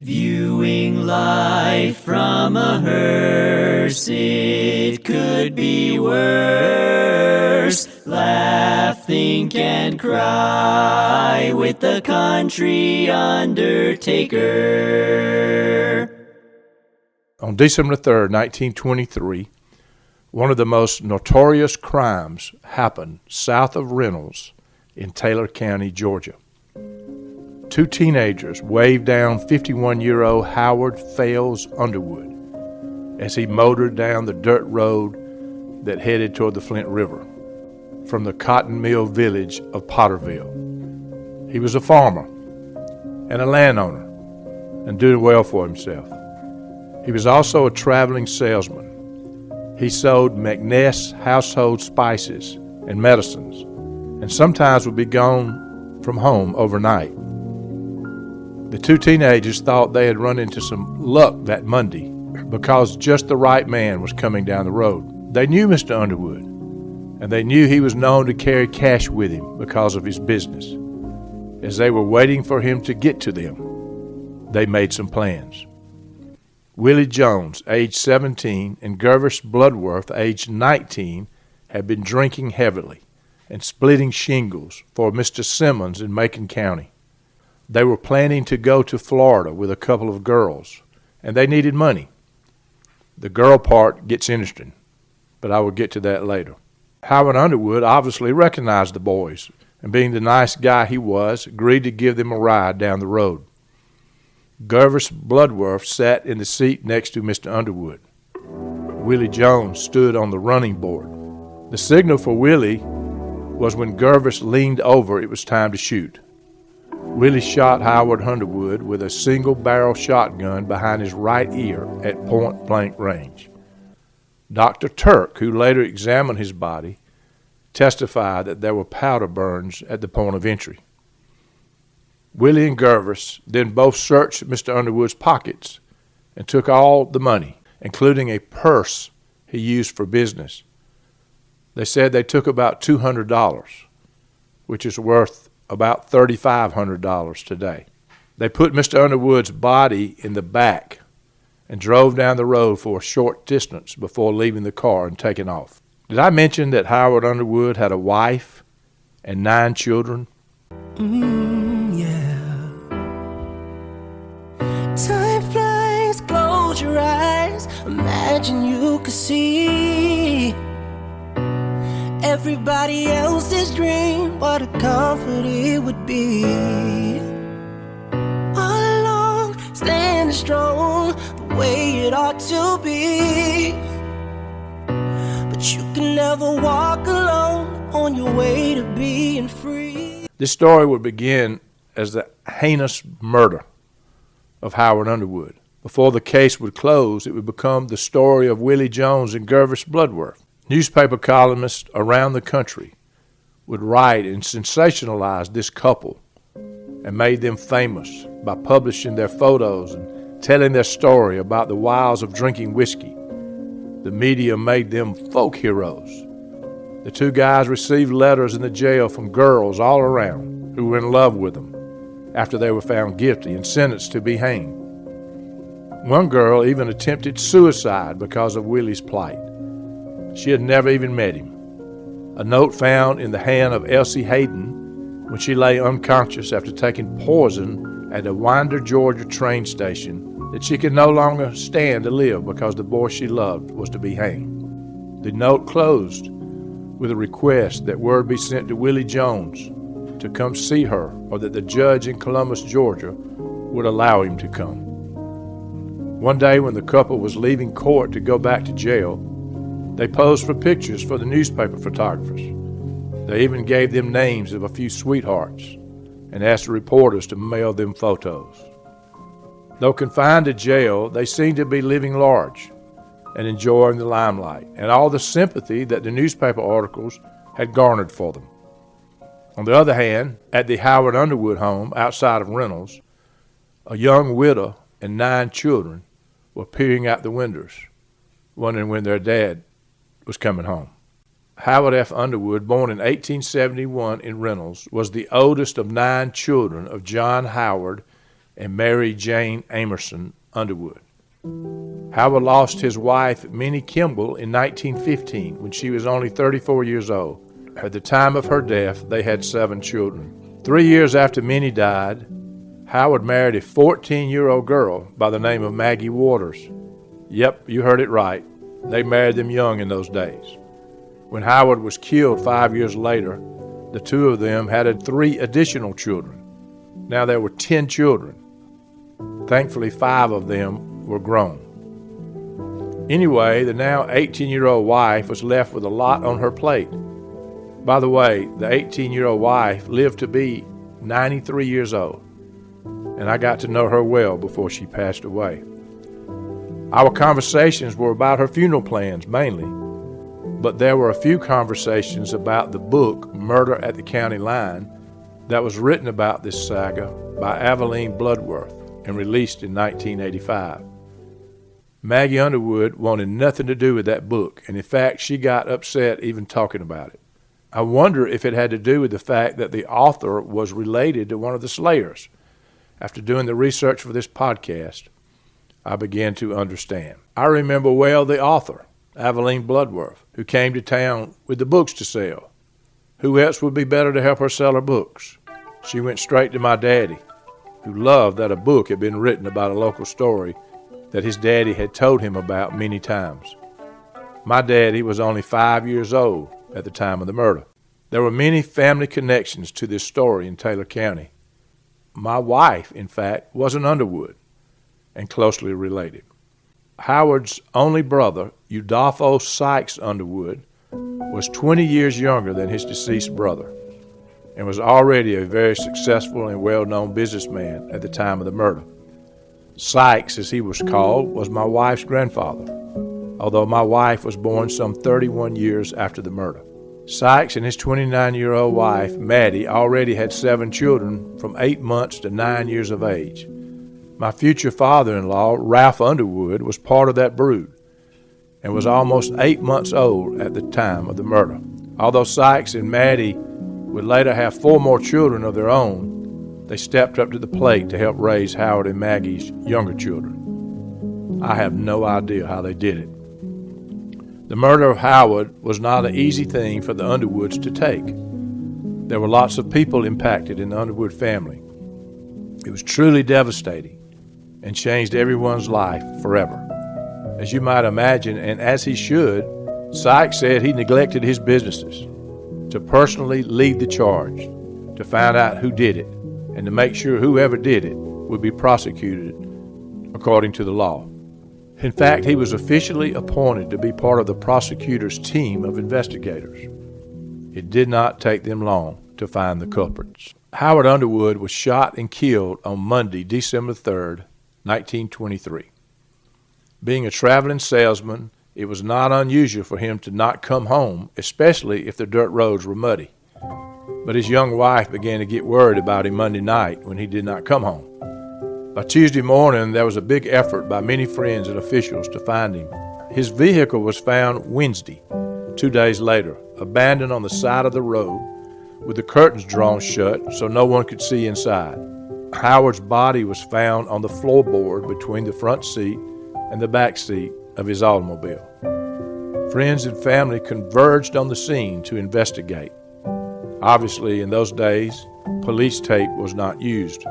Viewing life from a hearse, it could be worse. Laugh, think, and cry with the country undertaker. On December 3rd, 1923, one of the most notorious crimes happened south of Reynolds in Taylor County, Georgia. Two teenagers waved down 51-year-old Howard Underwood as he motored down the dirt road that headed toward the Flint River from the cotton mill village of Potterville. He was a farmer and a landowner and doing well for himself. He was also a traveling salesman. He sold McNess household spices and medicines, and sometimes would be gone from home overnight. The two teenagers thought they had run into some luck that Monday because just the right man was coming down the road. They knew Mr. Underwood, and they knew he was known to carry cash with him because of his business. As they were waiting for him to get to them, they made some plans. Willie Jones, age 17, and Gervis Bloodworth, age 19, had been drinking heavily and splitting shingles for Mr. Simmons in Macon County. They were planning to go to Florida with a couple of girls, and they needed money. The girl part gets interesting, but I will get to that later. Howard Underwood obviously recognized the boys, and being the nice guy he was, agreed to give them a ride down the road. Gervis Bloodworth sat in the seat next to Mr. Underwood. Willie Jones stood on the running board. The signal for Willie was when Gervis leaned over, it was time to shoot. Willie shot Howard Underwood with a single-barrel shotgun behind his right ear at point-blank range. Dr. Turk, who later examined his body, testified that there were powder burns at the point of entry. Willie and Gervis then both searched Mr. Underwood's pockets and took all the money, including a purse he used for business. They said they took about $200, which is worth about $3,500 today. They put Mr. Underwood's body in the back and drove down the road for a short distance before leaving the car and taking off. Did I mention that Howard Underwood had a wife and 9 children? Yeah. Time flies, close your eyes, imagine you could see everybody else's dream, what a comfort it would be. All along, standing strong, the way it ought to be. But you can never walk alone on your way to being free. This story would begin as the heinous murder of Howard Underwood. Before the case would close, it would become the story of Willie Jones and Gervis Bloodworth. Newspaper columnists around the country would write and sensationalize this couple and made them famous by publishing their photos and telling their story about the wiles of drinking whiskey. The media made them folk heroes. The two guys received letters in the jail from girls all around who were in love with them after they were found guilty and sentenced to be hanged. One girl even attempted suicide because of Willie's plight. She had never even met him. A note found in the hand of Elsie Hayden when she lay unconscious after taking poison at a Winder, Georgia train station that she could no longer stand to live because the boy she loved was to be hanged. The note closed with a request that word be sent to Willie Jones to come see her, or that the judge in Columbus, Georgia would allow him to come. One day when the couple was leaving court to go back to jail, they posed for pictures for the newspaper photographers. They even gave them names of a few sweethearts and asked the reporters to mail them photos. Though confined to jail, they seemed to be living large and enjoying the limelight and all the sympathy that the newspaper articles had garnered for them. On the other hand, at the Howard Underwood home outside of Reynolds, a young widow and 9 children were peering out the windows, wondering when their dad was coming home. Howard F. Underwood, born in 1871 in Reynolds, was the oldest of 9 children of John Howard and Mary Jane Amerson Underwood. Howard lost his wife, Minnie Kimball, in 1915 when she was only 34 years old. At the time of her death, they had 7 children. 3 years after Minnie died, Howard married a 14-year-old girl by the name of Maggie Waters. Yep, you heard it right. They married them young in those days. When Howard was killed 5 years later, the two of them had 3 additional children. Now there were 10 children. Thankfully, 5 of them were grown. Anyway, the now 18-year-old wife was left with a lot on her plate. By the way, the 18-year-old wife lived to be 93 years old, and I got to know her well before she passed away. Our conversations were about her funeral plans mainly, but there were a few conversations about the book Murder at the County Line that was written about this saga by Avoline Bloodworth and released in 1985. Maggie Underwood wanted nothing to do with that book, and in fact, she got upset even talking about it. I wonder if it had to do with the fact that the author was related to one of the slayers. After doing the research for this podcast, I began to understand. I remember well the author, Avoline Bloodworth, who came to town with the books to sell. Who else would be better to help her sell her books? She went straight to my daddy, who loved that a book had been written about a local story that his daddy had told him about many times. My daddy was only 5 years old at the time of the murder. There were many family connections to this story in Taylor County. My wife, in fact, was an Underwood and closely related. Howard's only brother, Udolpho Sykes Underwood, was 20 years younger than his deceased brother and was already a very successful and well-known businessman at the time of the murder. Sykes, as he was called, was my wife's grandfather, although my wife was born some 31 years after the murder. Sykes and his 29-year-old wife, Maddie, already had 7 children from 8 months to 9 years of age. My future father-in-law, Ralph Underwood, was part of that brood and was almost 8 months old at the time of the murder. Although Sykes and Maddie would later have 4 more children of their own, they stepped up to the plate to help raise Howard and Maggie's younger children. I have no idea how they did it. The murder of Howard was not an easy thing for the Underwoods to take. There were lots of people impacted in the Underwood family. It was truly devastating and changed everyone's life forever. As you might imagine, and as he should, Sykes said he neglected his businesses to personally lead the charge, to find out who did it, and to make sure whoever did it would be prosecuted according to the law. In fact, he was officially appointed to be part of the prosecutor's team of investigators. It did not take them long to find the culprits. Howard Underwood was shot and killed on Monday, December 3rd, 1923. Being a traveling salesman, it was not unusual for him to not come home, especially if the dirt roads were muddy. But his young wife began to get worried about him Monday night when he did not come home. By Tuesday morning, there was a big effort by many friends and officials to find him. His vehicle was found Wednesday, 2 days later, abandoned on the side of the road with the curtains drawn shut so no one could see inside. Howard's body was found on the floorboard between the front seat and the back seat of his automobile. Friends and family converged on the scene to investigate. Obviously, in those days, police tape was not used.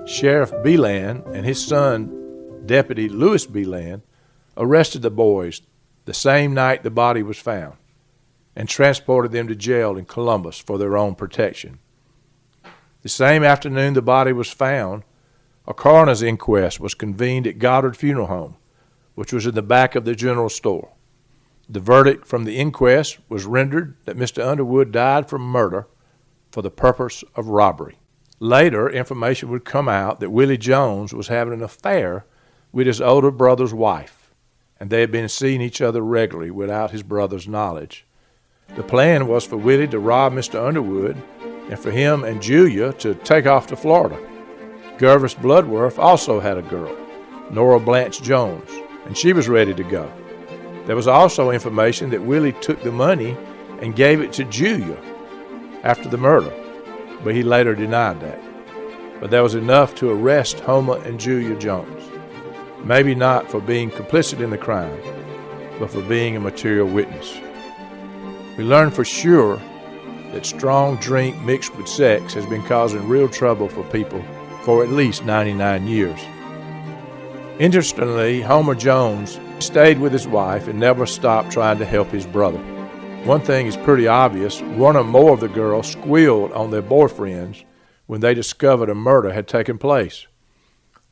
Sheriff Beeland and his son, Deputy Louis Beeland, arrested the boys the same night the body was found and transported them to jail in Columbus for their own protection. The same afternoon the body was found, a coroner's inquest was convened at Goddard Funeral Home, which was in the back of the general store. The verdict from the inquest was rendered that Mr. Underwood died from murder for the purpose of robbery. Later, information would come out that Willie Jones was having an affair with his older brother's wife, and they had been seeing each other regularly without his brother's knowledge. The plan was for Willie to rob Mr. Underwood and for him and Julia to take off to Florida. Gervis Bloodworth also had a girl, Nora Blanche Jones, and she was ready to go. There was also information that Willie took the money and gave it to Julia after the murder, but he later denied that. but that was enough to arrest Homer and Julia Jones. Maybe not for being complicit in the crime, but for being a material witness. We learned for sure that strong drink mixed with sex has been causing real trouble for people for at least 99 years. Interestingly, Homer Jones stayed with his wife and never stopped trying to help his brother. One thing is pretty obvious: one or more of the girls squealed on their boyfriends when they discovered a murder had taken place.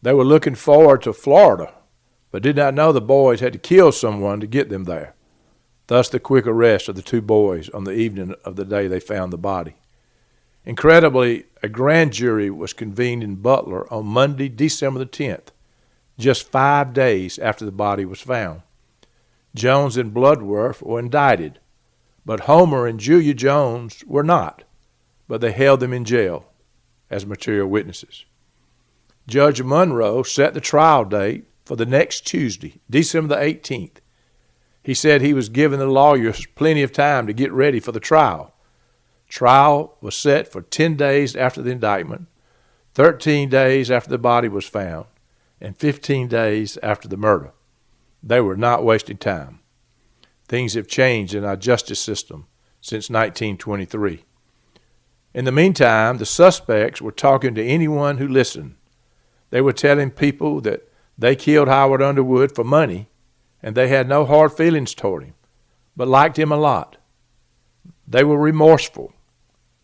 They were looking forward to Florida, but did not know the boys had to kill someone to get them there. Thus the quick arrest of the two boys on the evening of the day they found the body. Incredibly, a grand jury was convened in Butler on Monday, December the 10th, just 5 days after the body was found. Jones and Bloodworth were indicted, but Homer and Julia Jones were not, but they held them in jail as material witnesses. Judge Monroe set the trial date for the next Tuesday, December the 18th. He said he was giving the lawyers plenty of time to get ready for the trial. Trial was set for 10 days after the indictment, 13 days after the body was found, and 15 days after the murder. They were not wasting time. Things have changed in our justice system since 1923. In the meantime, the suspects were talking to anyone who listened. They were telling people that they killed Howard Underwood for money, and they had no hard feelings toward him, but liked him a lot. They were remorseful.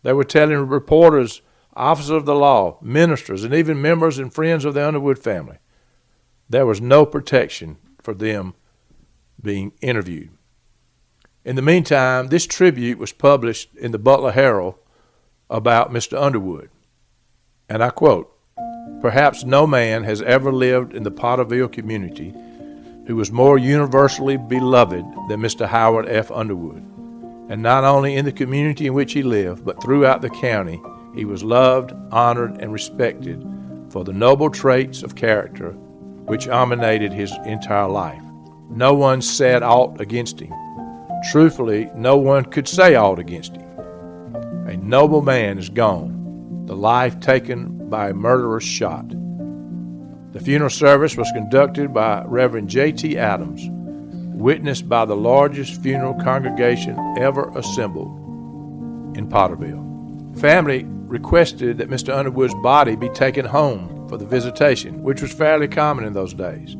They were telling reporters, officers of the law, ministers, and even members and friends of the Underwood family there was no protection for them being interviewed. In the meantime, this tribute was published in the Butler Herald about Mr. Underwood, and I quote, "Perhaps no man has ever lived in the Potterville community who was more universally beloved than Mr. Howard F. Underwood. And not only in the community in which he lived, but throughout the county, he was loved, honored, and respected for the noble traits of character which dominated his entire life. No one said aught against him. Truthfully, no one could say aught against him. A noble man is gone, the life taken by a murderer's shot." The funeral service was conducted by Reverend J.T. Adams, witnessed by the largest funeral congregation ever assembled in Potterville. Family requested that Mr. Underwood's body be taken home for the visitation, which was fairly common in those days.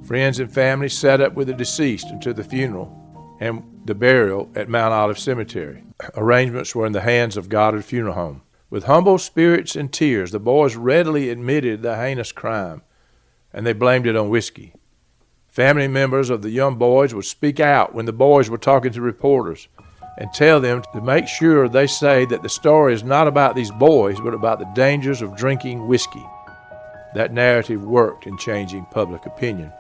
Friends and family sat up with the deceased until the funeral and the burial at Mount Olive Cemetery. Arrangements were in the hands of Goddard Funeral Home. With humble spirits and tears, the boys readily admitted the heinous crime, and they blamed it on whiskey. Family members of the young boys would speak out when the boys were talking to reporters and tell them to make sure they say that the story is not about these boys, but about the dangers of drinking whiskey. That narrative worked in changing public opinion.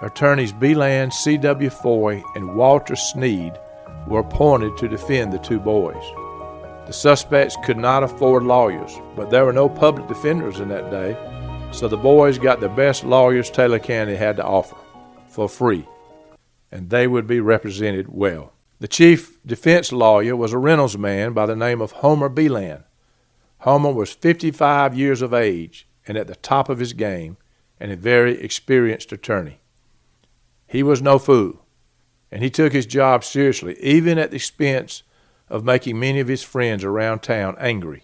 Attorneys Beland, C.W. Foy, and Walter Sneed were appointed to defend the two boys. The suspects could not afford lawyers, but there were no public defenders in that day, so the boys got the best lawyers Taylor County had to offer, for free, and they would be represented well. The chief defense lawyer was a Reynolds man by the name of Homer Beland. Homer was 55 years of age and at the top of his game, and a very experienced attorney. He was no fool, and he took his job seriously, even at the expense of making many of his friends around town angry,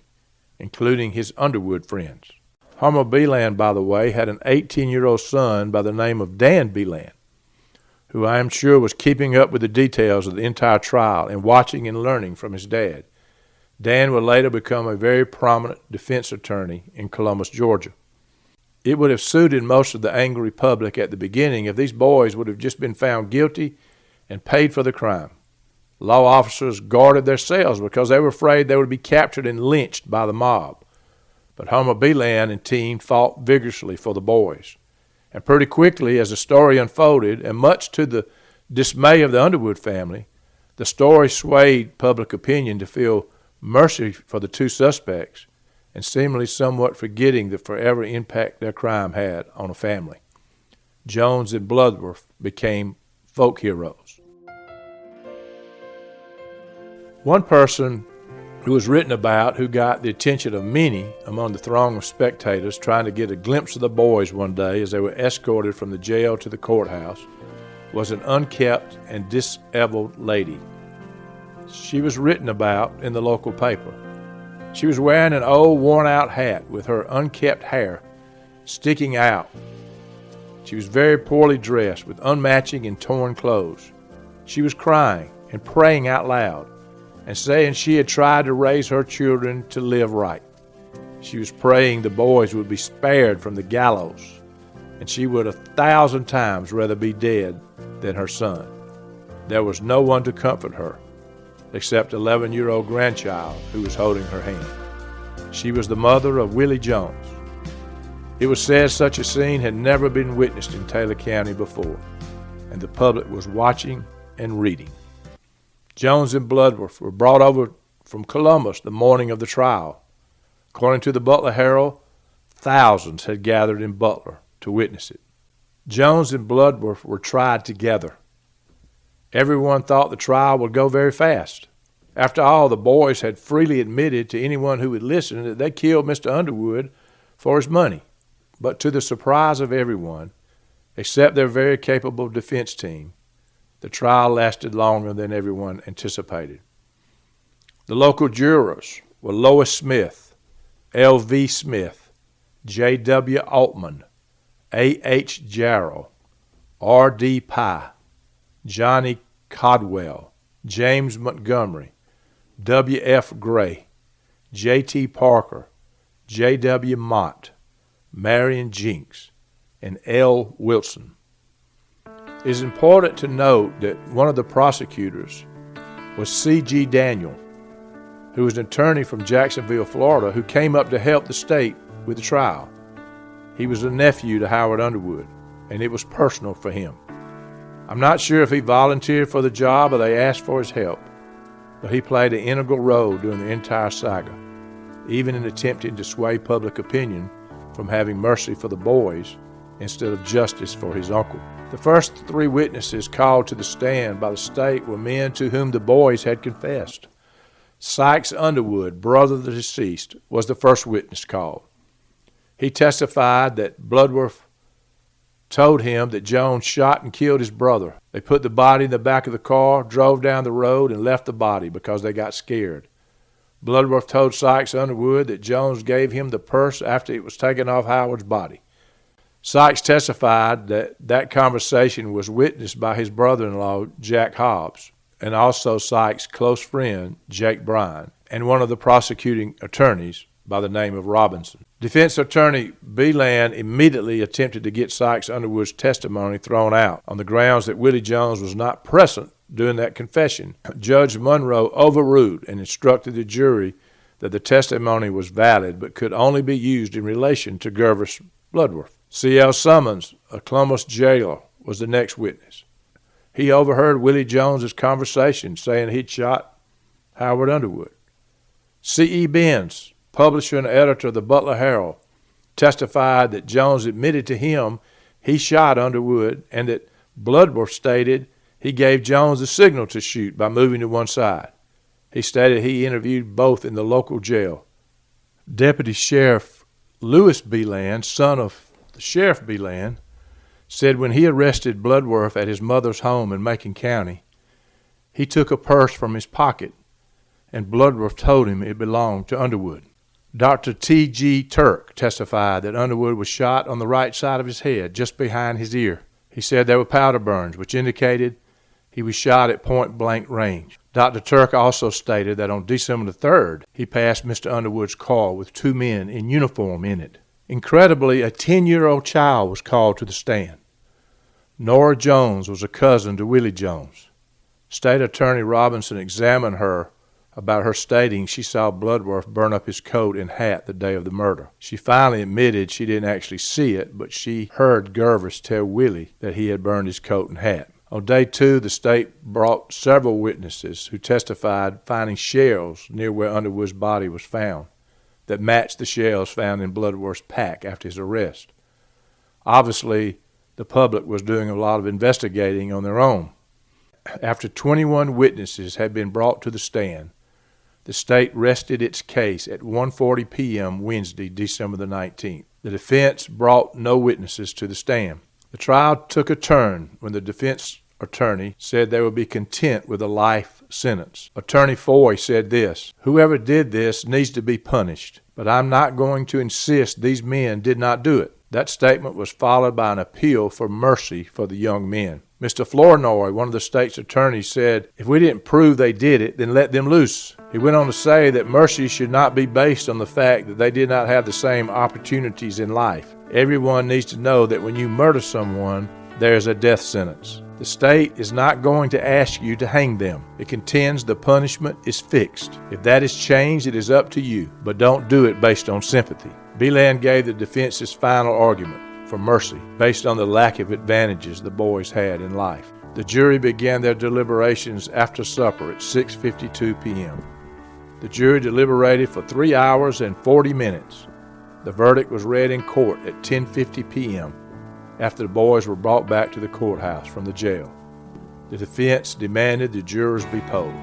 including his Underwood friends. Homer Beland, by the way, had an 18-year-old son by the name of Dan Beland, who I am sure was keeping up with the details of the entire trial and watching and learning from his dad. Dan would later become a very prominent defense attorney in Columbus, Georgia. It would have suited most of the angry public at the beginning if these boys would have just been found guilty and paid for the crime. Law officers guarded their cells because they were afraid they would be captured and lynched by the mob. But Homer Beland and team fought vigorously for the boys. And pretty quickly, as the story unfolded, and much to the dismay of the Underwood family, the story swayed public opinion to feel mercy for the two suspects and seemingly somewhat forgetting the forever impact their crime had on a family. Jones and Bloodworth became folk heroes. One person who was written about, who got the attention of many among the throng of spectators trying to get a glimpse of the boys one day as they were escorted from the jail to the courthouse, was an unkempt and disheveled lady. She was written about in the local paper. She was wearing an old worn-out hat with her unkempt hair sticking out. She was very poorly dressed with unmatching and torn clothes. She was crying and praying out loud and saying she had tried to raise her children to live right. She was praying the boys would be spared from the gallows, and she would 1,000 times rather be dead than her son. There was no one to comfort her except 11-year-old grandchild who was holding her hand. She was the mother of Willie Jones. It was said such a scene had never been witnessed in Taylor County before, and the public was watching and reading. Jones and Bloodworth were brought over from Columbus the morning of the trial. According to the Butler Herald, thousands had gathered in Butler to witness it. Jones and Bloodworth were tried together. Everyone thought the trial would go very fast. After all, the boys had freely admitted to anyone who would listen that they killed Mr. Underwood for his money. But to the surprise of everyone, except their very capable defense team, the trial lasted longer than everyone anticipated. The local jurors were Lois Smith, L.V. Smith, J.W. Altman, A.H. Jarrell, R.D. Pye, Johnny Codwell, James Montgomery, W.F. Gray, J.T. Parker, J.W. Mott, Marion Jinks, and L. Wilson. It is important to note that one of the prosecutors was C.G. Daniel, who was an attorney from Jacksonville, Florida, who came up to help the state with the trial. He was a nephew to Howard Underwood, and it was personal for him. I'm not sure if he volunteered for the job or they asked for his help, but he played an integral role during the entire saga, even in attempting to sway public opinion from having mercy for the boys instead of justice for his uncle. The first 3 witnesses called to the stand by the state were men to whom the boys had confessed. Sykes Underwood, brother of the deceased, was the first witness called. He testified that Bloodworth told him that Jones shot and killed his brother. They put the body in the back of the car, drove down the road, and left the body because they got scared. Bloodworth told Sykes Underwood that Jones gave him the purse after it was taken off Howard's body. Sykes testified that that conversation was witnessed by his brother-in-law, Jack Hobbs, and also Sykes' close friend, Jake Bryan, and one of the prosecuting attorneys by the name of Robinson. Defense attorney Beeland immediately attempted to get Sykes Underwood's testimony thrown out on the grounds that Willie Jones was not present during that confession. Judge Monroe overruled and instructed the jury that the testimony was valid but could only be used in relation to Gervis Bloodworth. C.L. Summons, a Columbus jailer, was the next witness. He overheard Willie Jones's conversation saying he'd shot Howard Underwood. C.E. Benz, publisher and editor of the Butler Herald, testified that Jones admitted to him he shot Underwood and that Bloodworth stated he gave Jones the signal to shoot by moving to one side. He stated he interviewed both in the local jail. Deputy Sheriff Lewis Beeland, son of Sheriff Beeland, said when he arrested Bloodworth at his mother's home in Macon County, he took a purse from his pocket, and Bloodworth told him it belonged to Underwood. Dr. T.G. Turk testified that Underwood was shot on the right side of his head, just behind his ear. He said there were powder burns, which indicated he was shot at point-blank range. Dr. Turk also stated that on December the 3rd, he passed Mr. Underwood's car with 2 men in uniform in it. Incredibly, a 10-year-old child was called to the stand. Nora Jones was a cousin to Willie Jones. State Attorney Robinson examined her about her stating she saw Bloodworth burn up his coat and hat the day of the murder. She finally admitted she didn't actually see it, but she heard Gervis tell Willie that he had burned his coat and hat. On day 2, the state brought several witnesses who testified finding shells near where Underwood's body was found that matched the shells found in Bloodworth's pack after his arrest. Obviously, the public was doing a lot of investigating on their own. After 21 witnesses had been brought to the stand, The state rested its case at 1:40 p.m. Wednesday, December the 19th. The defense brought no witnesses to the stand. The trial took a turn when the defense attorney said they would be content with a life sentence. Attorney Foy said this, "Whoever did this needs to be punished, but I'm not going to insist these men did not do it." That statement was followed by an appeal for mercy for the young men. Mr. Flournoy, one of the state's attorneys, said, "If we didn't prove they did it, then let them loose." He went on to say that mercy should not be based on the fact that they did not have the same opportunities in life. Everyone needs to know that when you murder someone, there is a death sentence. The state is not going to ask you to hang them. It contends the punishment is fixed. If that is changed, it is up to you, but don't do it based on sympathy. Belan gave the defense's final argument for mercy based on the lack of advantages the boys had in life. The jury began their deliberations after supper at 6:52 p.m. The jury deliberated for 3 hours and 40 minutes. The verdict was read in court at 10:50 p.m. after the boys were brought back to the courthouse from the jail. The defense demanded the jurors be polled.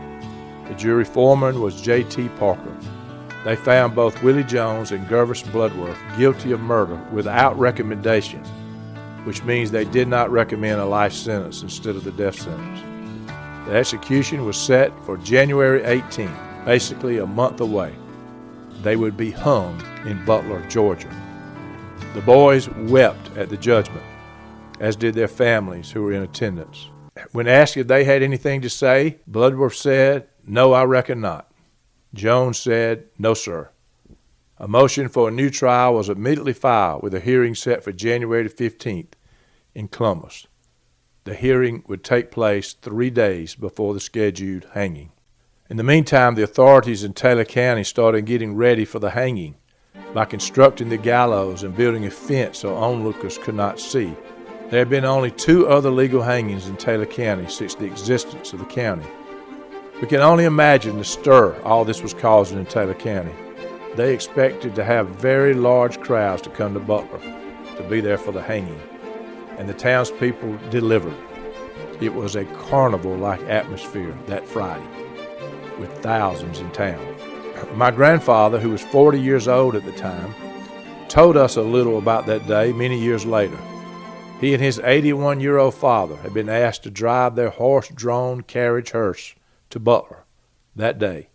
The jury foreman was J.T. Parker. They found both Willie Jones and Gervis Bloodworth guilty of murder without recommendation, which means they did not recommend a life sentence instead of the death sentence. The execution was set for January 18th, basically a month away. They would be hung in Butler, Georgia. The boys wept at the judgment, as did their families who were in attendance. When asked if they had anything to say, Bloodworth said, "No, I reckon not." Jones said, "No, sir." A motion for a new trial was immediately filed with a hearing set for January 15th in Columbus. The hearing would take place 3 days before the scheduled hanging. In the meantime, the authorities in Taylor County started getting ready for the hanging by constructing the gallows and building a fence so onlookers could not see. There had been only 2 other legal hangings in Taylor County since the existence of the county. We can only imagine the stir all this was causing in Taylor County. They expected to have very large crowds to come to Butler to be there for the hanging, and the townspeople delivered. It was a carnival-like atmosphere that Friday, with thousands in town. My grandfather, who was 40 years old at the time, told us a little about that day many years later. He and his 81-year-old father had been asked to drive their horse-drawn carriage hearse to Butler that day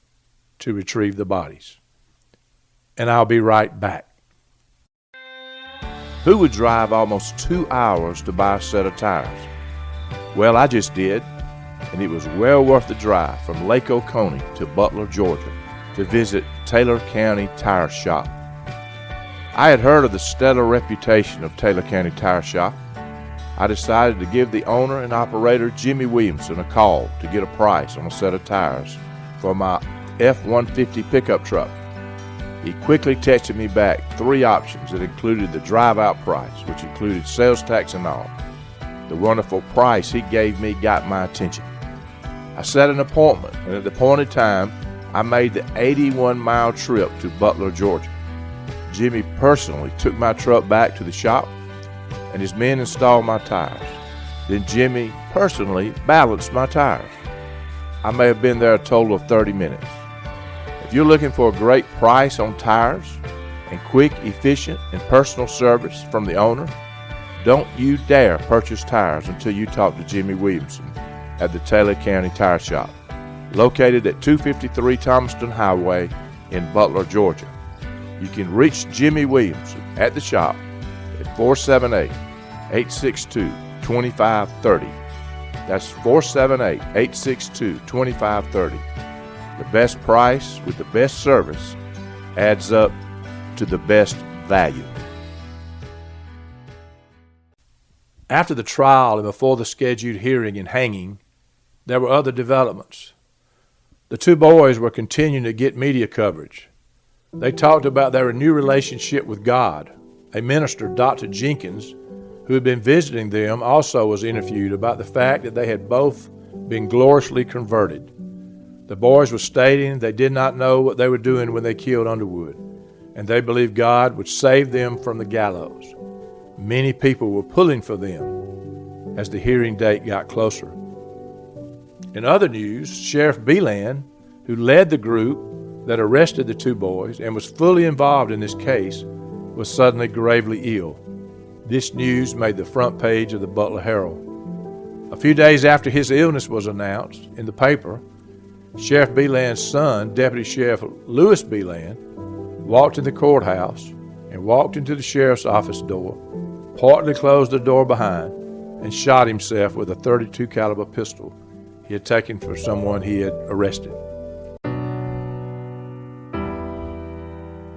to retrieve the bodies. And I'll be right back. Who would drive almost 2 hours to buy a set of tires? Well, I just did, and it was well worth the drive from Lake Oconee to Butler, Georgia, to visit Taylor County Tire Shop. I had heard of the stellar reputation of Taylor County Tire Shop. I decided to give the owner and operator Jimmy Williamson a call to get a price on a set of tires for my F-150 pickup truck. He quickly texted me back 3 options that included the drive-out price, which included sales tax and all. The wonderful price he gave me got my attention. I set an appointment, and at the appointed time, I made the 81-mile trip to Butler, Georgia. Jimmy personally took my truck back to the shop, and his men installed my tires. Then Jimmy personally balanced my tires. I may have been there a total of 30 minutes. If you're looking for a great price on tires and quick, efficient, and personal service from the owner, don't you dare purchase tires until you talk to Jimmy Williamson at the Taylor County Tire Shop, located at 253 Thomaston Highway in Butler, Georgia. You can reach Jimmy Williamson at the shop at 478-862-2530. That's 478-862-2530. The best price with the best service adds up to the best value. After the trial and before the scheduled hearing and hanging, there were other developments. The 2 boys were continuing to get media coverage. They talked about their new relationship with God. A minister, Dr. Jenkins, who had been visiting them, also was interviewed about the fact that they had both been gloriously converted. The boys were stating they did not know what they were doing when they killed Underwood, and they believed God would save them from the gallows. Many people were pulling for them as the hearing date got closer. In other news, Sheriff Belan, who led the group that arrested the two boys and was fully involved in this case was suddenly gravely ill. This news made the front page of the Butler Herald. A few days after his illness was announced in the paper, Sheriff Beland's son, Deputy Sheriff Lewis Beland, walked in the courthouse and walked into the sheriff's office door, partly closed the door behind, and shot himself with a .32 caliber pistol he had taken from someone he had arrested.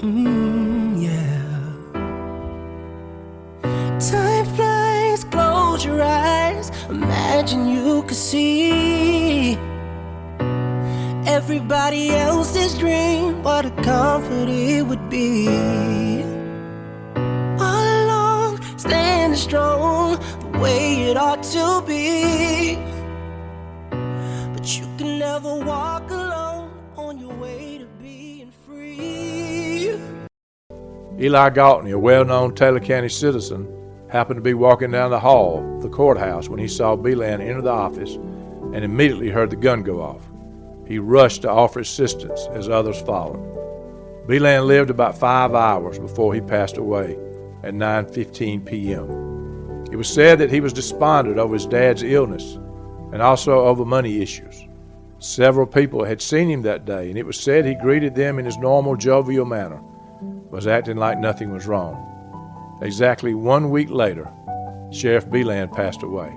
Yeah. Time flies, close your eyes. Imagine you could see everybody else's dream, what a comfort it would be. All along, standing strong, the way it ought to be. But you can never walk alone on your way to being free. Eli Galtney, a well-known Taylor County citizen, happened to be walking down the hall of the courthouse when he saw Beland enter the office and immediately heard the gun go off. He rushed to offer assistance as others followed. Beland lived about 5 hours before he passed away at 9:15 p.m. It was said that he was despondent over his dad's illness and also over money issues. Several people had seen him that day, and it was said he greeted them in his normal jovial manner, was acting like nothing was wrong. Exactly 1 week later, Sheriff Beland passed away,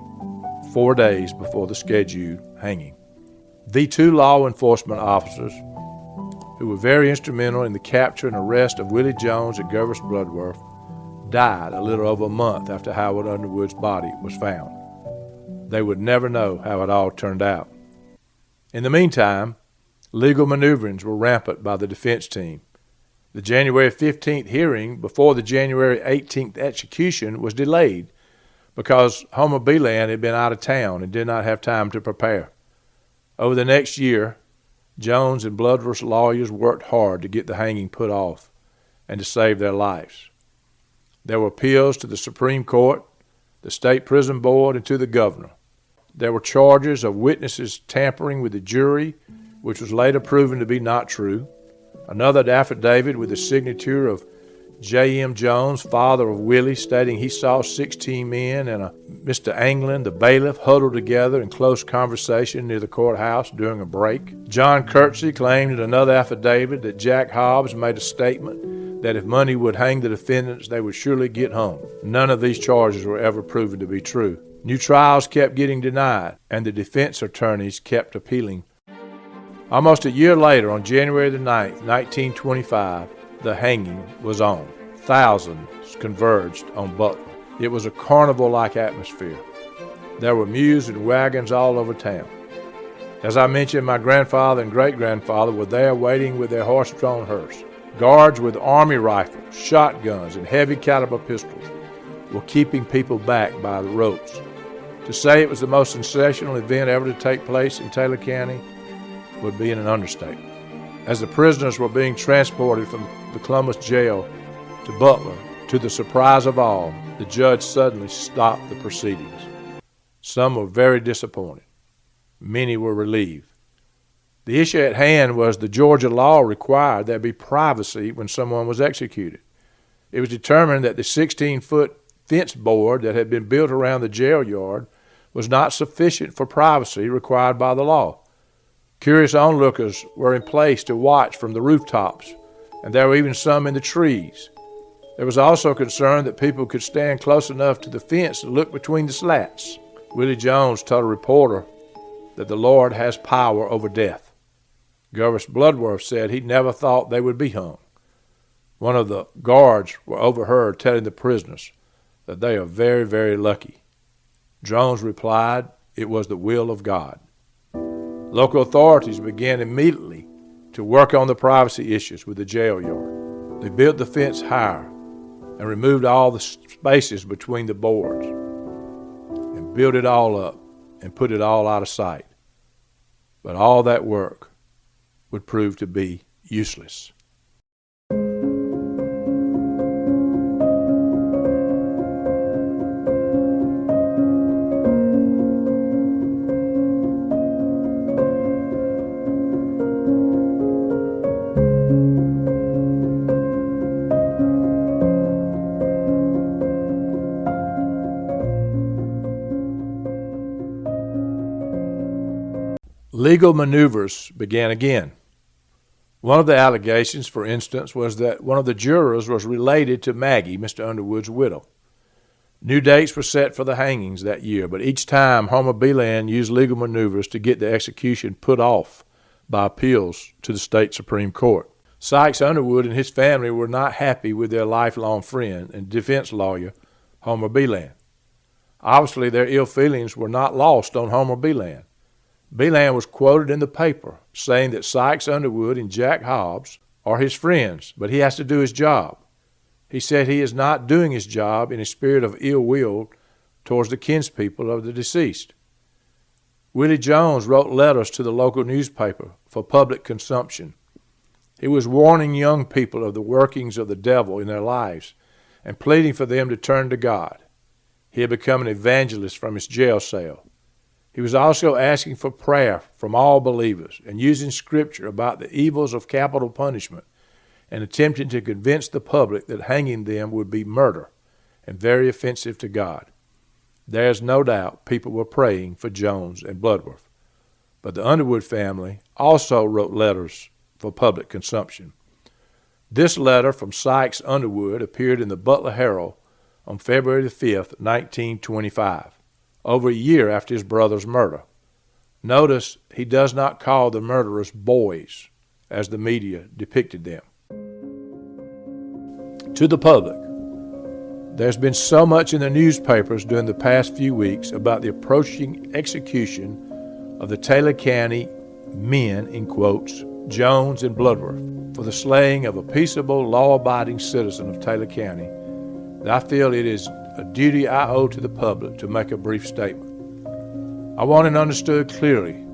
4 days before the scheduled hanging. The two law enforcement officers who were very instrumental in the capture and arrest of Willie Jones at Gervis Bloodworth died a little over a month after Howard Underwood's body was found. They would never know how it all turned out. In the meantime, legal maneuverings were rampant by the defense team. The January 15th hearing before the January 18th execution was delayed because Homer Beland had been out of town and did not have time to prepare. Over the next year, Jones and Bloodworth's lawyers worked hard to get the hanging put off and to save their lives. There were appeals to the Supreme Court, the State Prison Board, and to the governor. There were charges of witnesses tampering with the jury, which was later proven to be not true. Another affidavit with the signature of J.M. Jones, father of Willie, stating he saw 16 men and Mr. Anglin, the bailiff, huddled together in close conversation near the courthouse during a break. John Kirksey claimed in another affidavit that Jack Hobbs made a statement that if money would hang the defendants, they would surely get home. None of these charges were ever proven to be true. New trials kept getting denied, and the defense attorneys kept appealing. Almost a year later, on January the 9th, 1925, the hanging was on. Thousands converged on Butler. It was a carnival-like atmosphere. There were mules and wagons all over town. As I mentioned, my grandfather and great-grandfather were there waiting with their horse-drawn hearse. Guards with army rifles, shotguns, and heavy-caliber pistols were keeping people back by the ropes. To say it was the most sensational event ever to take place in Taylor County would be an understatement. As the prisoners were being transported from the Columbus jail to Butler, to the surprise of all, the judge suddenly stopped the proceedings. Some were very disappointed. Many were relieved. The issue at hand was the Georgia law required there be privacy when someone was executed. It was determined that the 16-foot fence board that had been built around the jail yard was not sufficient for privacy required by the law. Curious onlookers were in place to watch from the rooftops, and there were even some in the trees. There was also concern that people could stand close enough to the fence to look between the slats. Willie Jones told a reporter that the Lord has power over death. Gervis Bloodworth said he never thought they would be hung. One of the guards were overheard telling the prisoners that they are very, very lucky. Jones replied, "It was the will of God." Local authorities began immediately to work on the privacy issues with the jail yard. They built the fence higher and removed all the spaces between the boards and built it all up and put it all out of sight. But all that work would prove to be useless. Legal maneuvers began again. One of the allegations, for instance, was that one of the jurors was related to Maggie, Mr. Underwood's widow. New dates were set for the hangings that year, but each time Homer Beeland used legal maneuvers to get the execution put off by appeals to the state Supreme Court. Sykes Underwood and his family were not happy with their lifelong friend and defense lawyer, Homer Beeland. Obviously, their ill feelings were not lost on Homer Beeland. Beeland was quoted in the paper saying that Sykes Underwood and Jack Hobbs are his friends, but he has to do his job. He said he is not doing his job in a spirit of ill will towards the kinspeople of the deceased. Willie Jones wrote letters to the local newspaper for public consumption. He was warning young people of the workings of the devil in their lives and pleading for them to turn to God. He had become an evangelist from his jail cell. He was also asking for prayer from all believers and using scripture about the evils of capital punishment and attempting to convince the public that hanging them would be murder and very offensive to God. There's no doubt people were praying for Jones and Bloodworth. But the Underwood family also wrote letters for public consumption. This letter from Sykes Underwood appeared in the Butler Herald on February 5th, 1925, over a year after his brother's murder. Notice he does not call the murderers boys, as the media depicted them. To the public, there's been so much in the newspapers during the past few weeks about the approaching execution of the Taylor County men, in quotes, Jones and Bloodworth, for the slaying of a peaceable, law-abiding citizen of Taylor County, that I feel it is a duty I owe to the public to make a brief statement. I want it understood clearly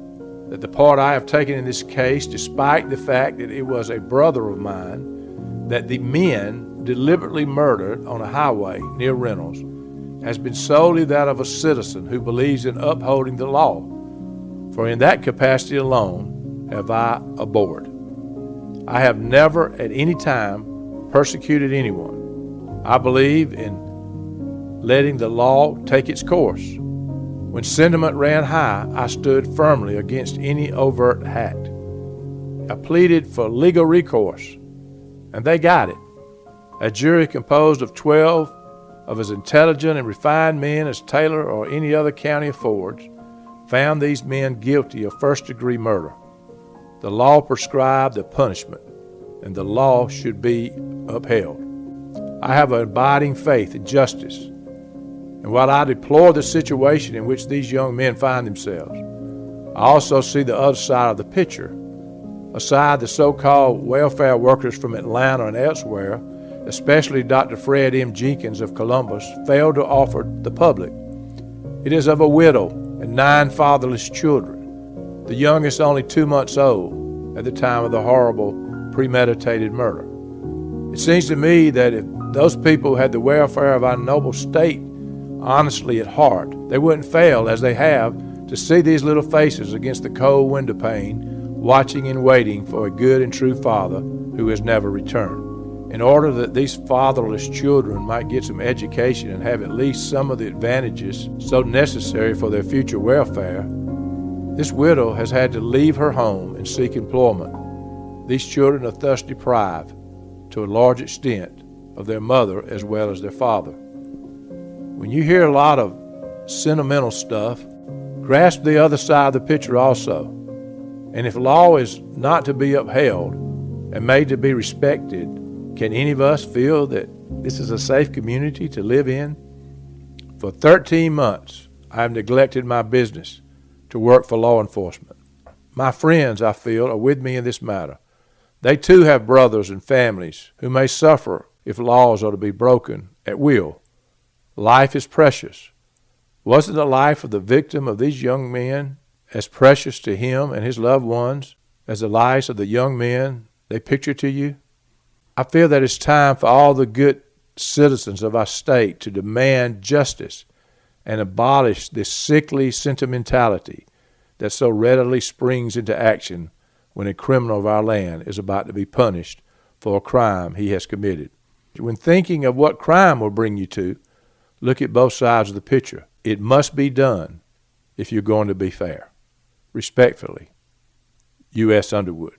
that the part I have taken in this case, despite the fact that it was a brother of mine that the men deliberately murdered on a highway near Reynolds, has been solely that of a citizen who believes in upholding the law. For in that capacity alone have I abhorred. I have never at any time persecuted anyone. I believe in letting the law take its course. When sentiment ran high, I stood firmly against any overt act. I pleaded for legal recourse, and they got it. A jury composed of 12 of as intelligent and refined men as Taylor or any other county affords found these men guilty of first-degree murder. The law prescribed the punishment, and the law should be upheld. I have an abiding faith in justice, and while I deplore the situation in which these young men find themselves, I also see the other side of the picture. Aside the so-called welfare workers from Atlanta and elsewhere, especially Dr. Fred M. Jenkins of Columbus, failed to offer the public. It is of a widow and 9 fatherless children, the youngest only 2 months old at the time of the horrible premeditated murder. It seems to me that if those people had the welfare of our noble state honestly at heart, they wouldn't fail, as they have, to see these little faces against the cold window pane, watching and waiting for a good and true father who has never returned. In order that these fatherless children might get some education and have at least some of the advantages so necessary for their future welfare, this widow has had to leave her home and seek employment. These children are thus deprived, to a large extent, of their mother as well as their father. When you hear a lot of sentimental stuff, grasp the other side of the picture also. And if law is not to be upheld and made to be respected, can any of us feel that this is a safe community to live in? For 13 months, I have neglected my business to work for law enforcement. My friends, I feel, are with me in this matter. They too have brothers and families who may suffer if laws are to be broken at will. Life is precious. Wasn't the life of the victim of these young men as precious to him and his loved ones as the lives of the young men they picture to you? I feel that it's time for all the good citizens of our state to demand justice and abolish this sickly sentimentality that so readily springs into action when a criminal of our land is about to be punished for a crime he has committed. When thinking of what crime will bring you to, look at both sides of the picture. It must be done if you're going to be fair. Respectfully, U.S. Underwood.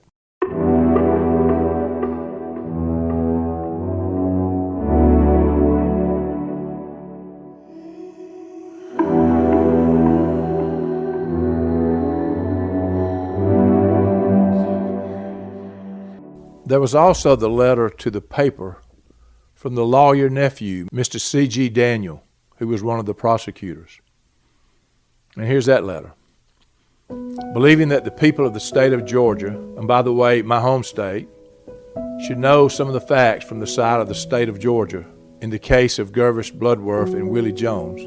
There was also the letter to the paper from the lawyer nephew, Mr. C.G. Daniel, who was one of the prosecutors. And here's that letter. Believing that the people of the state of Georgia, and by the way, my home state, should know some of the facts from the side of the state of Georgia in the case of Gervis, Bloodworth, and Willie Jones,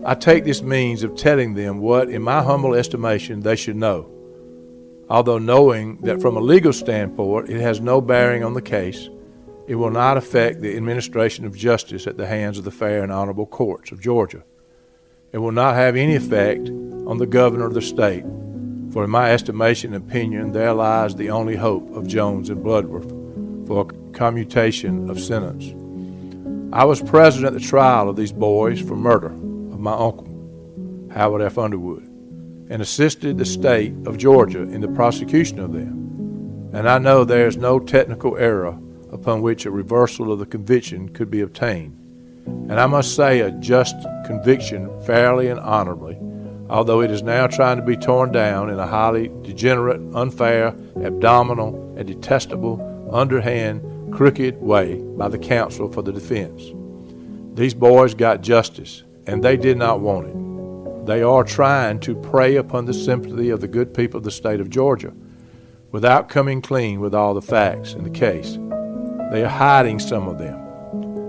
I take this means of telling them what, in my humble estimation, they should know. Although knowing that from a legal standpoint it has no bearing on the case, it will not affect the administration of justice at the hands of the fair and honorable courts of Georgia. It will not have any effect on the governor of the state, for in my estimation and opinion there lies the only hope of Jones and Bloodworth for a commutation of sentence. I was present at the trial of these boys for murder of my uncle, Howard F. Underwood, and assisted the state of Georgia in the prosecution of them. And I know there is no technical error upon which a reversal of the conviction could be obtained. And I must say a just conviction fairly and honorably, although it is now trying to be torn down in a highly degenerate, unfair, abdominal, and detestable, underhand, crooked way by the counsel for the defense. These boys got justice, and they did not want it. They are trying to prey upon the sympathy of the good people of the state of Georgia without coming clean with all the facts in the case. They are hiding some of them.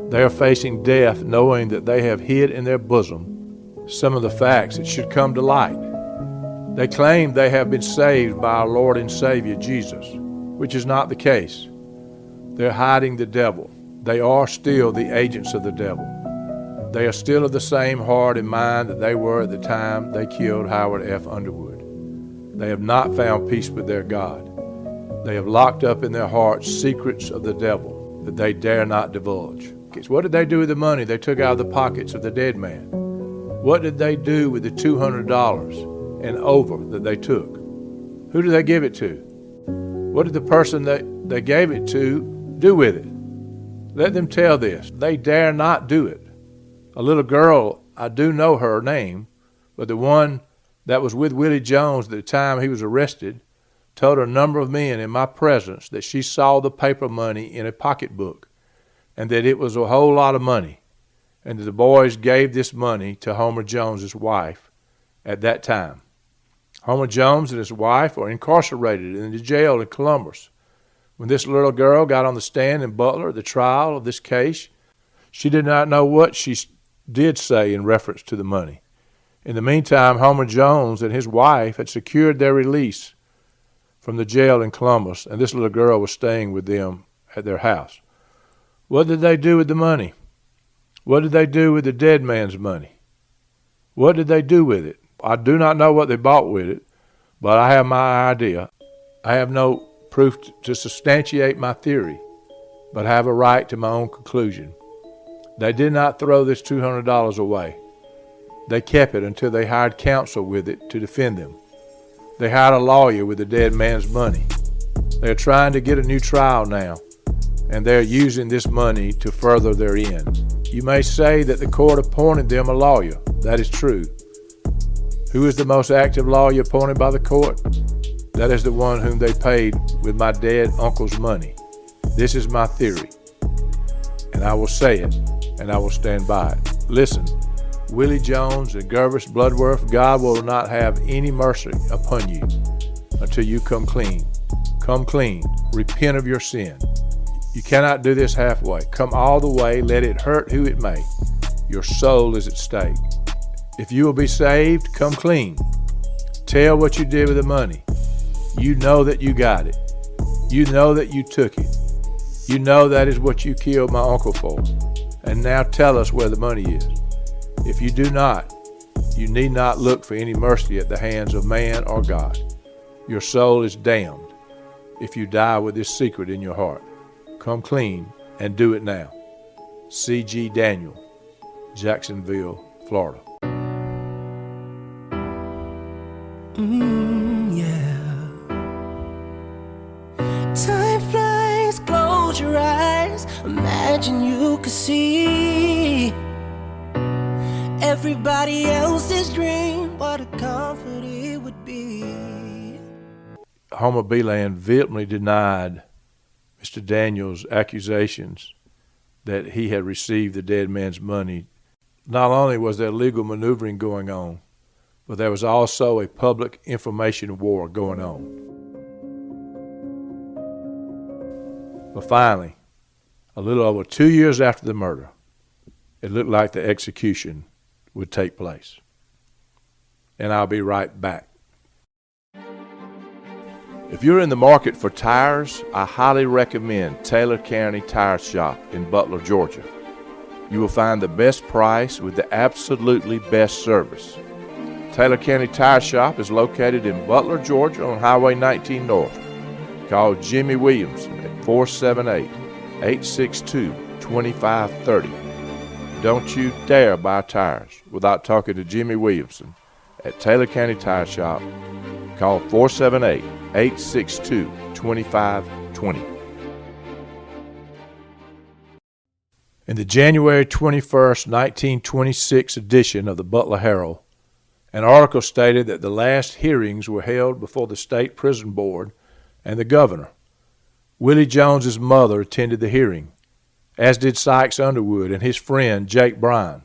They are facing death knowing that they have hid in their bosom some of the facts that should come to light. They claim they have been saved by our Lord and Savior Jesus, which is not the case. They're hiding the devil. They are still the agents of the devil. They are still of the same heart and mind that they were at the time they killed Howard F. Underwood. They have not found peace with their God. They have locked up in their hearts secrets of the devil that they dare not divulge. What did they do with the money they took out of the pockets of the dead man? What did they do with the $200 and over that they took? Who did they give it to? What did the person that they gave it to do with it? Let them tell this. They dare not do it. A little girl, I do know her name, but the one that was with Willie Jones at the time he was arrested, told a number of men in my presence that she saw the paper money in a pocketbook and that it was a whole lot of money, and that the boys gave this money to Homer Jones's wife at that time. Homer Jones and his wife are incarcerated in the jail in Columbus. When this little girl got on the stand in Butler at the trial of this case, she did not know what she did say in reference to the money. In the meantime, Homer Jones and his wife had secured their release from the jail in Columbus, and this little girl was staying with them at their house. What did they do with the money? What did they do with the dead man's money? What did they do with it? I do not know what they bought with it, but I have my idea. I have no proof to substantiate my theory, but I have a right to my own conclusion. They did not throw this $200 away. They kept it until they hired counsel with it to defend them. They hired a lawyer with the dead man's money. They are trying to get a new trial now, and they are using this money to further their end. You may say that the court appointed them a lawyer. That is true. Who is the most active lawyer appointed by the court? That is the one whom they paid with my dead uncle's money. This is my theory, and I will say it, and I will stand by it. Listen, Willie Jones and Gervis Bloodworth, God will not have any mercy upon you until you come clean. Come clean. Repent of your sin. You cannot do this halfway. Come all the way, let it hurt who it may. Your soul is at stake. If you will be saved, come clean. Tell what you did with the money. You know that you got it. You know that you took it. You know that is what you killed my uncle for. And now tell us where the money is. If you do not, you need not look for any mercy at the hands of man or God. Your soul is damned if you die with this secret in your heart. Come clean and do it now. C.G. Daniel, Jacksonville, Florida. Yeah. imagine you could see everybody else's dream, what a comfort it would be. Homer Beeland vehemently denied Mr. Daniels' accusations that he had received the dead man's money. Not only was there legal maneuvering going on, but there was also a public information war going on. But finally, a little over 2 years after the murder, it looked like the execution would take place. And I'll be right back. If you're in the market for tires, I highly recommend Taylor County Tire Shop in Butler, Georgia. You will find the best price with the absolutely best service. Taylor County Tire Shop is located in Butler, Georgia on Highway 19 North. Call Jimmy Williamson at 478-862-2530. Don't you dare buy tires without talking to Jimmy Williamson at Taylor County Tire Shop. Call 478-862-2520. In the January 21st, 1926 edition of the Butler Herald, an article stated that the last hearings were held before the State Prison Board and the governor. Willie Jones's mother attended the hearing, as did Sykes Underwood and his friend Jake Bryan.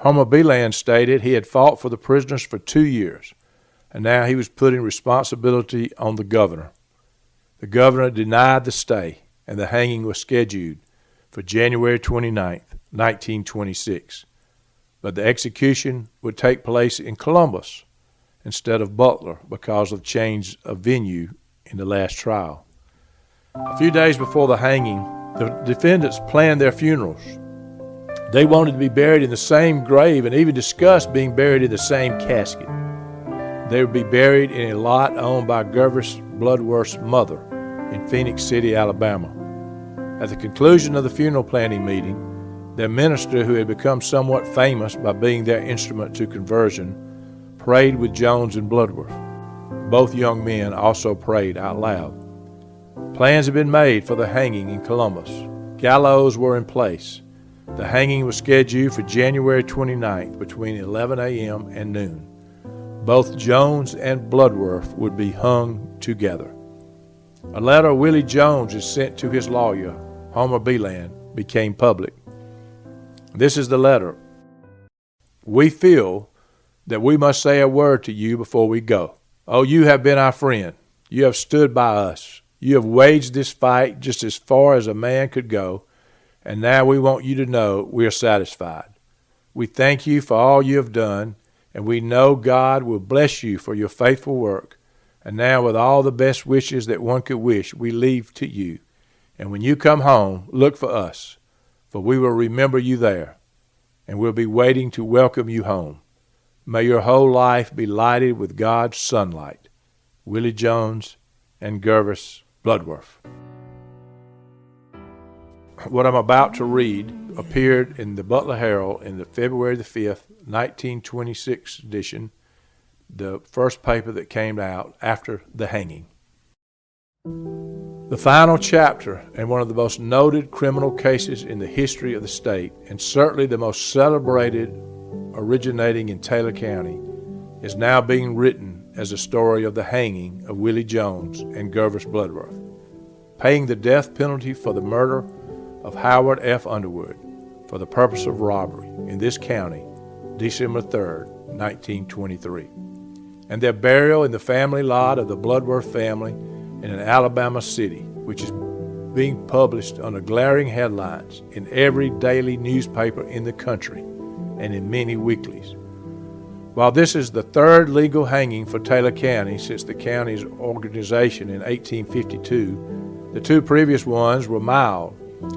Homer Beeland stated he had fought for the prisoners for 2 years, and now he was putting responsibility on the governor. The governor denied the stay, and the hanging was scheduled for January 29th, 1926. But the execution would take place in Columbus instead of Butler because of change of venue in the last trial. A few days before the hanging, the defendants planned their funerals. They wanted to be buried in the same grave and even discussed being buried in the same casket. They would be buried in a lot owned by Gervis Bloodworth's mother in Phoenix City, Alabama. At the conclusion of the funeral planning meeting, their minister, who had become somewhat famous by being their instrument to conversion, prayed with Jones and Bloodworth. Both young men also prayed out loud. Plans had been made for the hanging in Columbus. Gallows were in place. The hanging was scheduled for January 29th between 11 a.m. and noon. Both Jones and Bloodworth would be hung together. A letter Willie Jones had sent to his lawyer, Homer Beeland, became public. This is the letter. We feel that we must say a word to you before we go. Oh, you have been our friend. You have stood by us. You have waged this fight just as far as a man could go, and now we want you to know we are satisfied. We thank you for all you have done, and we know God will bless you for your faithful work. And now, with all the best wishes that one could wish, we leave to you. And when you come home, look for us, for we will remember you there, and we'll be waiting to welcome you home. May your whole life be lighted with God's sunlight. Willie Jones and Gervis Bloodworth. What I'm about to read appeared in the Butler Herald in the February the 5th, 1926 edition, the first paper that came out after the hanging. The final chapter in one of the most noted criminal cases in the history of the state, and certainly the most celebrated originating in Taylor County, is now being written as a story of the hanging of Willie Jones and Gervis Bloodworth, paying the death penalty for the murder of Howard F. Underwood for the purpose of robbery in this county, December 3rd, 1923, and their burial in the family lot of the Bloodworth family in an Alabama city, which is being published under glaring headlines in every daily newspaper in the country and in many weeklies. While this is the third legal hanging for Taylor County since the county's organization in 1852, the two previous ones were mild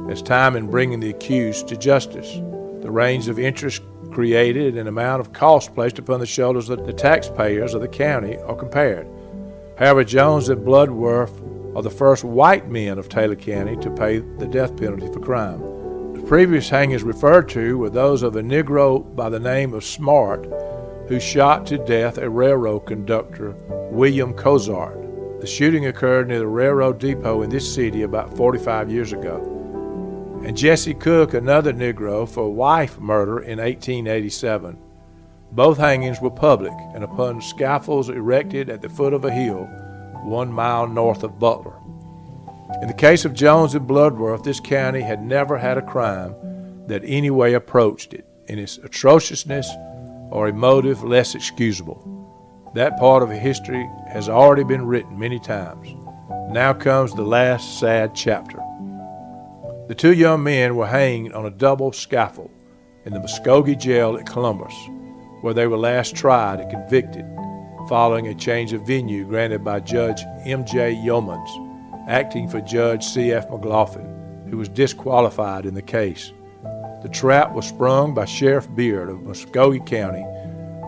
as time in bringing the accused to justice. The range of interest created and amount of cost placed upon the shoulders of the taxpayers of the county are compared. However, Jones and Bloodworth are the first white men of Taylor County to pay the death penalty for crime. The previous hangings referred to were those of a Negro by the name of Smart, who shot to death a railroad conductor, William Cozart. The shooting occurred near the railroad depot in this city about 45 years ago. and Jesse Cook, another Negro, for wife murder in 1887. Both hangings were public and upon scaffolds erected at the foot of a hill 1 mile north of Butler. In the case of Jones and Bloodworth, this county had never had a crime that any way approached it in its atrociousness or a motive less excusable. That part of history has already been written many times. Now comes the last sad chapter. The two young men were hanged on a double scaffold in the Muskogee jail at Columbus, where they were last tried and convicted following a change of venue granted by Judge M.J. Yeomans, acting for Judge C.F. McLaughlin, who was disqualified in the case. The trap was sprung by Sheriff Beard of Muskogee County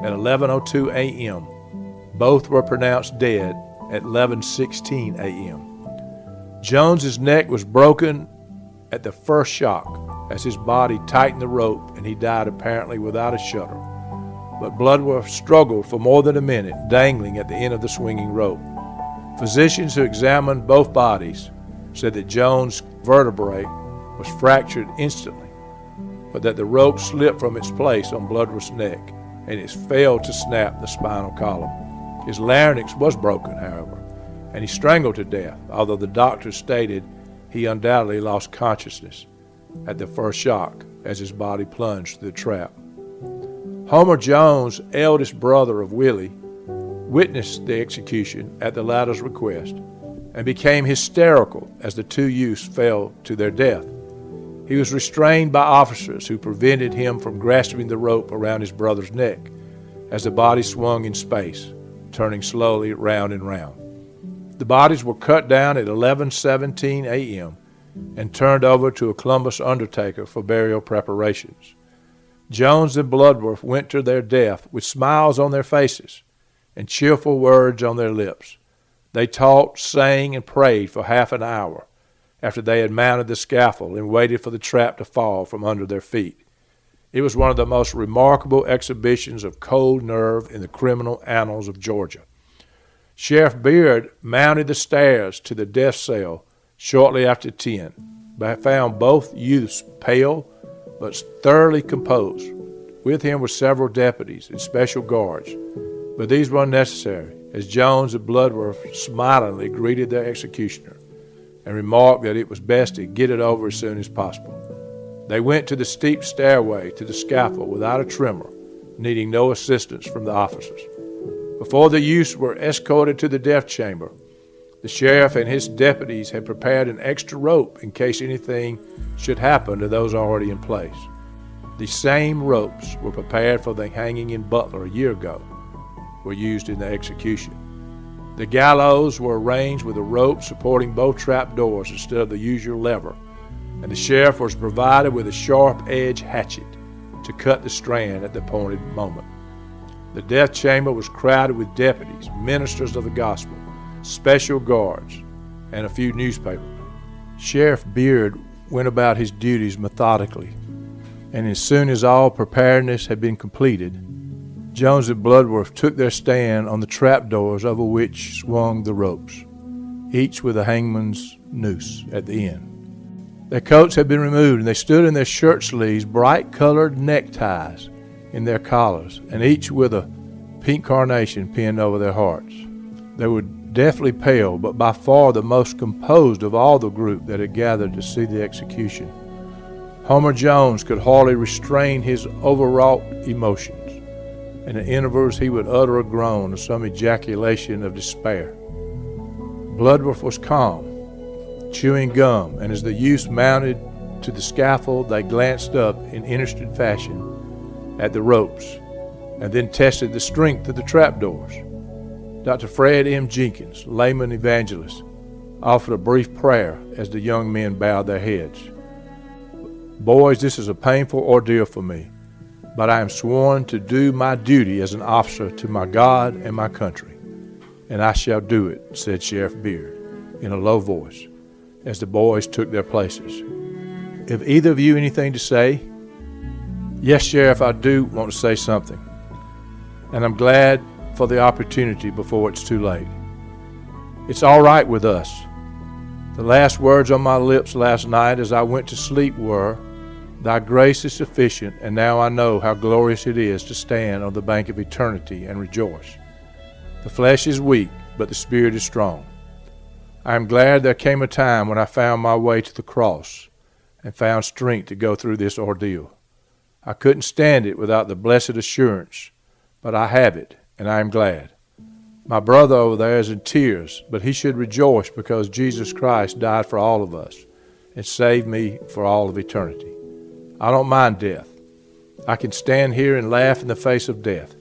at 11:02 a.m. Both were pronounced dead at 11:16 a.m. Jones's neck was broken at the first shock as his body tightened the rope and he died apparently without a shudder. But Bloodworth struggled for more than a minute, dangling at the end of the swinging rope. Physicians who examined both bodies said that Jones' vertebrae was fractured instantly, but that the rope slipped from its place on Bloodworth's neck and it failed to snap the spinal column. His larynx was broken, however, and he strangled to death, although the doctors stated he undoubtedly lost consciousness at the first shock as his body plunged through the trap. Homer Jones, eldest brother of Willie, witnessed the execution at the latter's request and became hysterical as the two youths fell to their death. He was restrained by officers who prevented him from grasping the rope around his brother's neck as the body swung in space, turning slowly round and round. The bodies were cut down at 11:17 a.m. and turned over to a Columbus undertaker for burial preparations. Jones and Bloodworth went to their death with smiles on their faces and cheerful words on their lips. They talked, sang, and prayed for half an hour after they had mounted the scaffold and waited for the trap to fall from under their feet. It was one of the most remarkable exhibitions of cold nerve in the criminal annals of Georgia. Sheriff Beard mounted the stairs to the death cell shortly after 10, but found both youths pale but thoroughly composed. With him were several deputies and special guards, but these were unnecessary, as Jones and Bloodworth smilingly greeted their executioner and remarked that it was best to get it over as soon as possible. They went to the steep stairway to the scaffold without a tremor, needing no assistance from the officers. Before the youths were escorted to the death chamber, the sheriff and his deputies had prepared an extra rope in case anything should happen to those already in place. The same ropes were prepared for the hanging in Butler a year ago, were used in the execution. The gallows were arranged with a rope supporting both trap doors instead of the usual lever, and the sheriff was provided with a sharp-edged hatchet to cut the strand at the appointed moment. The death chamber was crowded with deputies, ministers of the gospel, special guards, and a few newspapermen. Sheriff Beard went about his duties methodically, and as soon as all preparedness had been completed, Jones and Bloodworth took their stand on the trapdoors over which swung the ropes, each with a hangman's noose at the end. Their coats had been removed, and they stood in their shirt sleeves, bright-colored neckties in their collars, and each with a pink carnation pinned over their hearts. They were deathly pale, but by far the most composed of all the group that had gathered to see the execution. Homer Jones could hardly restrain his overwrought emotions, and at intervals he would utter a groan or some ejaculation of despair. Bloodworth was calm, chewing gum, and as the youths mounted to the scaffold, they glanced up in interested fashion at the ropes and then tested the strength of the trapdoors. Dr. Fred M. Jenkins, layman evangelist, offered a brief prayer as the young men bowed their heads. "Boys, this is a painful ordeal for me, but I am sworn to do my duty as an officer to my God and my country, and I shall do it," said Sheriff Beard in a low voice as the boys took their places. "Have either of you anything to say?" "Yes, Sheriff, I do want to say something, and I'm glad for the opportunity before it's too late. It's all right with us. The last words on my lips last night as I went to sleep were, "Thy grace is sufficient, and now I know how glorious it is to stand on the bank of eternity and rejoice. The flesh is weak, but the spirit is strong." I am glad there came a time when I found my way to the cross and found strength to go through this ordeal. I couldn't stand it without the blessed assurance, but I have it, and I am glad. My brother over there is in tears, but he should rejoice because Jesus Christ died for all of us and saved me for all of eternity. I don't mind death. I can stand here and laugh in the face of death,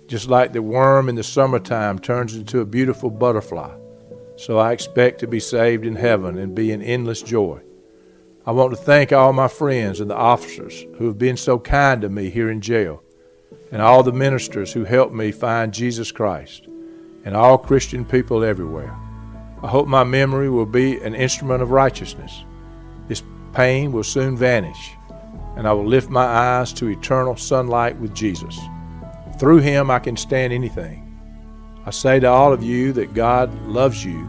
just like the worm in the summertime turns into a beautiful butterfly. So I expect to be saved in heaven and be in endless joy. I want to thank all my friends and the officers who have been so kind to me here in jail, and all the ministers who helped me find Jesus Christ, and all Christian people everywhere. I hope my memory will be an instrument of righteousness. This pain will soon vanish, and I will lift my eyes to eternal sunlight with Jesus. Through him I can stand anything. I say to all of you that God loves you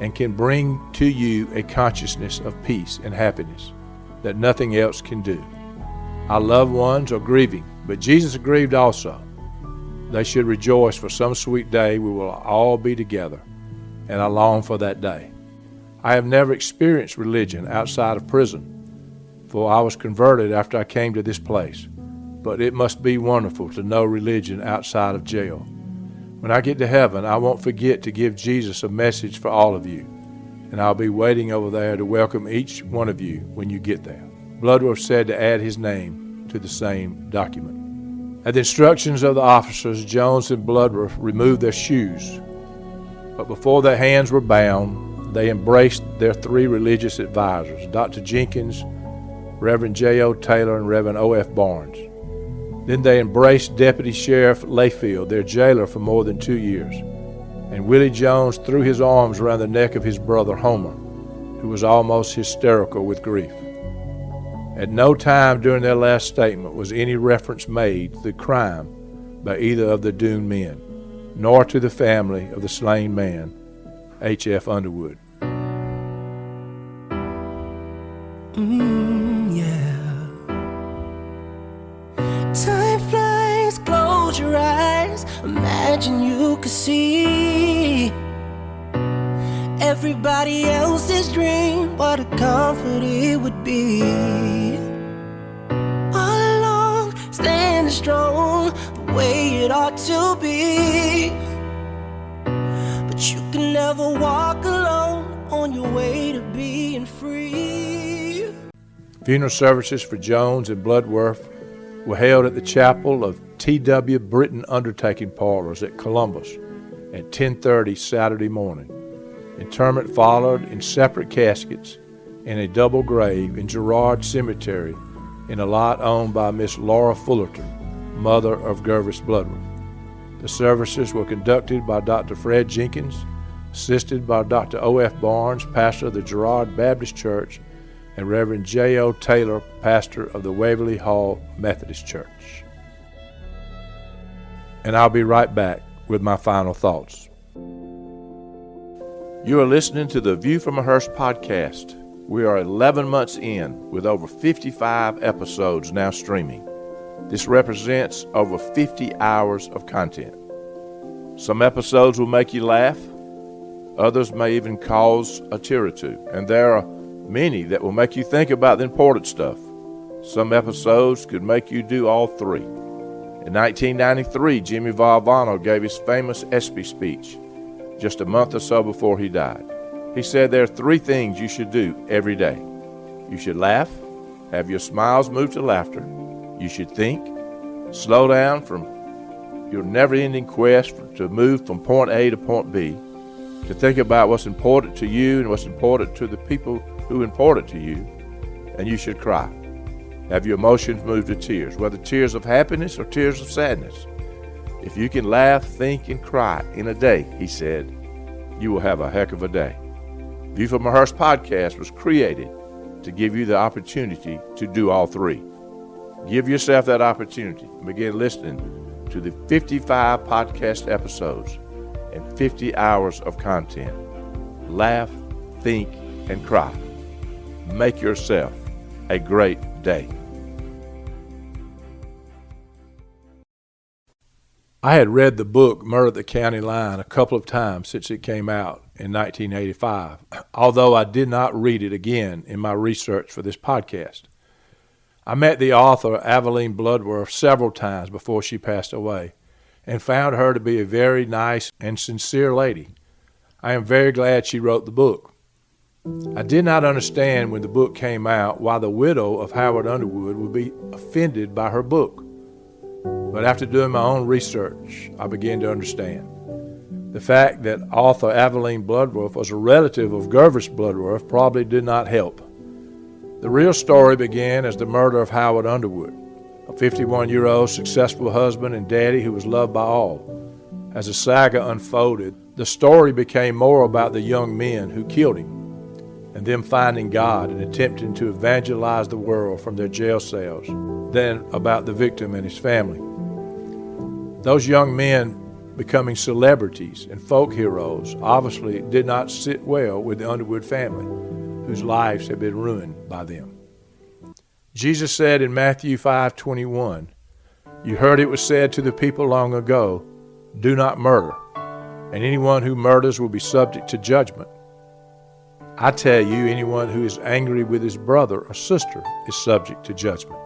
and can bring to you a consciousness of peace and happiness that nothing else can do. Our loved ones are grieving, but Jesus grieved also. They should rejoice, for some sweet day we will all be together, and I long for that day. I have never experienced religion outside of prison, for I was converted after I came to this place, but it must be wonderful to know religion outside of jail. When I get to heaven, I won't forget to give Jesus a message for all of you, and I'll be waiting over there to welcome each one of you when you get there. Bloodworth said to add his name to the same document. At the instructions of the officers, Jones and Bloodworth removed their shoes, but before their hands were bound, they embraced their three religious advisors, Dr. Jenkins, Reverend J.O. Taylor, and Reverend O.F. Barnes. Then they embraced Deputy Sheriff Layfield, their jailer for more than 2 years, and Willie Jones threw his arms around the neck of his brother Homer, who was almost hysterical with grief. At no time during their last statement was any reference made to the crime by either of the doomed men, nor to the family of the slain man, H.F. Underwood. Time flies, close your eyes. Imagine you could see everybody else's dream. What a comfort it would be. All along, standing strong, the way it ought to be. But you can never walk alone on your way to being free. Funeral services for Jones and Bloodworth were held at the chapel of T.W. Britton Undertaking Parlors at Columbus at 10:30 Saturday morning. Interment followed in separate caskets in a double grave in Girard Cemetery in a lot owned by Miss Laura Fullerton, mother of Gervis Bloodworth. The services were conducted by Dr. Fred Jenkins, assisted by Dr. O.F. Barnes, pastor of the Girard Baptist Church, and Reverend J.O. Taylor, pastor of the Waverly Hall Methodist Church. And I'll be right back with my final thoughts. You are listening to the View from a Hearse podcast. We are 11 months in with over 55 episodes now streaming. This represents over 50 hours of content. Some episodes will make you laugh. Others may even cause a tear or two. And there are many that will make you think about the important stuff. Some episodes could make you do all three. In 1993, Jimmy Valvano gave his famous ESPY speech just a month or so before he died. He said there are three things you should do every day. You should laugh, have your smiles move to laughter. You should think, slow down from your never-ending quest to move from point A to point B, to think about what's important to you and what's important to the people who are important to you, and you should cry. Have your emotions move to tears, whether tears of happiness or tears of sadness. If you can laugh, think, and cry in a day, he said, you will have a heck of a day. View from a Hearse podcast was created to give you the opportunity to do all three. Give yourself that opportunity and begin listening to the 55 podcast episodes and 50 hours of content. Laugh, think, and cry. Make yourself a great day. I had read the book Murder at the County Line a couple of times since it came out in 1985, although I did not read it again in my research for this podcast. I met the author, Avoline Bloodworth, several times before she passed away, and found her to be a very nice and sincere lady. I am very glad she wrote the book. I did not understand when the book came out why the widow of Howard Underwood would be offended by her book. But after doing my own research, I began to understand. The fact that author Avoline Bloodworth was a relative of Gervis Bloodworth probably did not help. The real story began as the murder of Howard Underwood, a 51-year-old successful husband and daddy who was loved by all. As the saga unfolded, the story became more about the young men who killed him and them finding God and attempting to evangelize the world from their jail cells than about the victim and his family. Those young men becoming celebrities and folk heroes obviously did not sit well with the Underwood family, whose lives had been ruined by them. Jesus said in Matthew 5:21, "You heard it was said to the people long ago, 'Do not murder,' and anyone who murders will be subject to judgment. I tell you, anyone who is angry with his brother or sister is subject to judgment."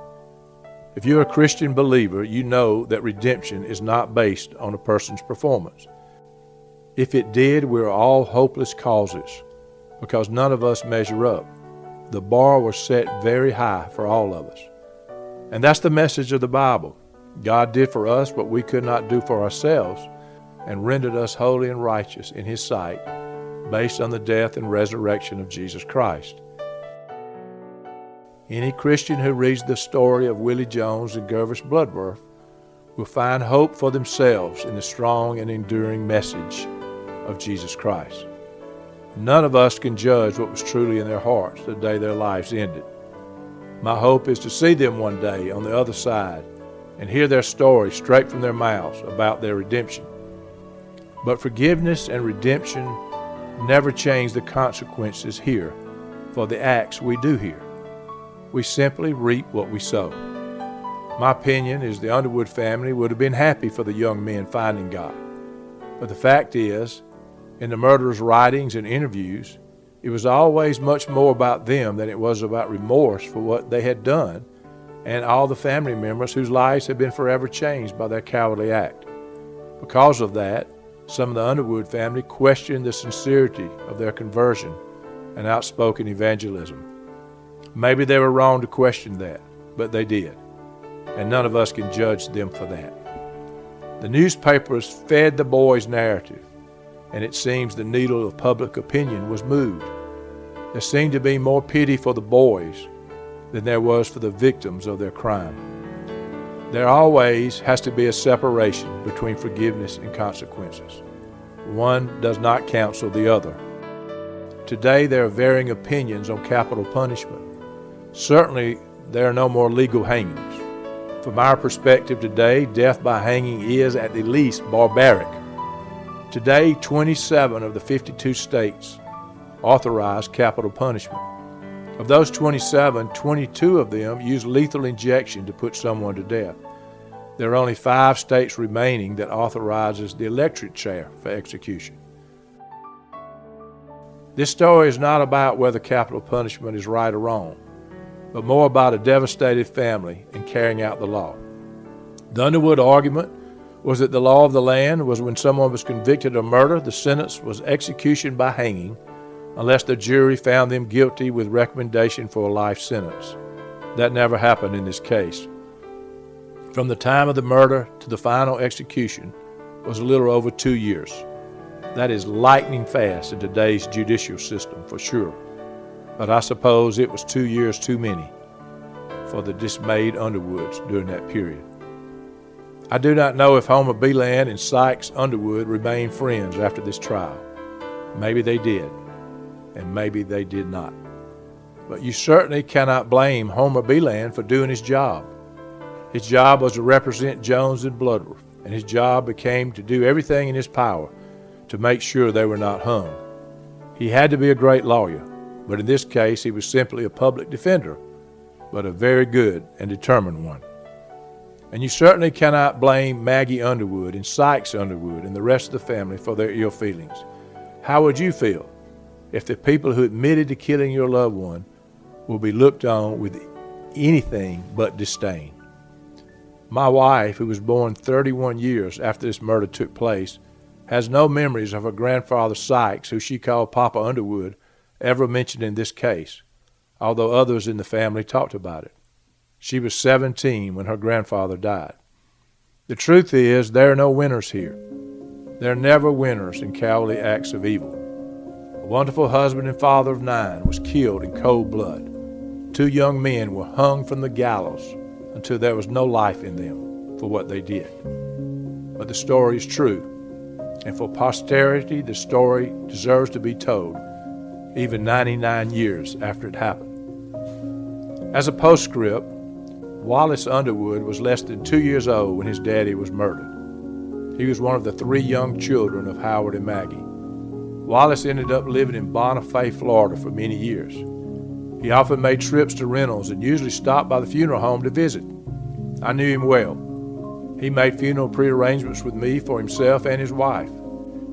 If you're a Christian believer, you know that redemption is not based on a person's performance. If it did, we're all hopeless causes because none of us measure up. The bar was set very high for all of us. And that's the message of the Bible. God did for us what we could not do for ourselves and rendered us holy and righteous in His sight based on the death and resurrection of Jesus Christ. Any Christian who reads the story of Willie Jones and Gervis Bloodworth will find hope for themselves in the strong and enduring message of Jesus Christ. None of us can judge what was truly in their hearts the day their lives ended. My hope is to see them one day on the other side and hear their story straight from their mouths about their redemption. But forgiveness and redemption never change the consequences here for the acts we do here. We simply reap what we sow. My opinion is the Underwood family would have been happy for the young men finding God. But the fact is, in the murderer's writings and interviews, it was always much more about them than it was about remorse for what they had done and all the family members whose lives had been forever changed by their cowardly act. Because of that, some of the Underwood family questioned the sincerity of their conversion and outspoken evangelism. Maybe they were wrong to question that, but they did, and none of us can judge them for that. The newspapers fed the boys' narrative, and it seems the needle of public opinion was moved. There seemed to be more pity for the boys than there was for the victims of their crime. There always has to be a separation between forgiveness and consequences. One does not cancel the other. Today there are varying opinions on capital punishment. Certainly, there are no more legal hangings. From our perspective today, death by hanging is at the least barbaric. Today, 27 of the 52 states authorize capital punishment. Of those 27, 22 of them use lethal injection to put someone to death. There are only 5 states remaining that authorizes the electric chair for execution. This story is not about whether capital punishment is right or wrong, but more about a devastated family and carrying out the law. The Underwood argument was that the law of the land was when someone was convicted of murder, the sentence was execution by hanging, unless the jury found them guilty with recommendation for a life sentence. That never happened in this case. From the time of the murder to the final execution was a little over 2 years. That is lightning fast in today's judicial system, for sure. But I suppose it was 2 years too many for the dismayed Underwoods during that period. I do not know if Homer Beeland and Sykes Underwood remained friends after this trial. Maybe they did, and maybe they did not. But you certainly cannot blame Homer Beeland for doing his job. His job was to represent Jones and Bloodworth, and his job became to do everything in his power to make sure they were not hung. He had to be a great lawyer, but in this case he was simply a public defender, but a very good and determined one. And you certainly cannot blame Maggie Underwood and Sykes Underwood and the rest of the family for their ill feelings. How would you feel if the people who admitted to killing your loved one will be looked on with anything but disdain? My wife, who was born 31 years after this murder took place, has no memories of her grandfather Sykes, who she called Papa Underwood, ever mentioned in this case, although others in the family talked about it. She was 17 when her grandfather died. The truth is, there are no winners here. There are never winners in cowardly acts of evil. A wonderful husband and father of 9 was killed in cold blood. 2 young men were hung from the gallows until there was no life in them for what they did. But the story is true, and for posterity the story deserves to be told, even 99 years after it happened. As a postscript, Wallace Underwood was less than 2 years old when his daddy was murdered. He was one of the 3 young children of Howard and Maggie. Wallace ended up living in Bonifay, Florida for many years. He often made trips to Reynolds and usually stopped by the funeral home to visit. I knew him well. He made funeral prearrangements with me for himself and his wife.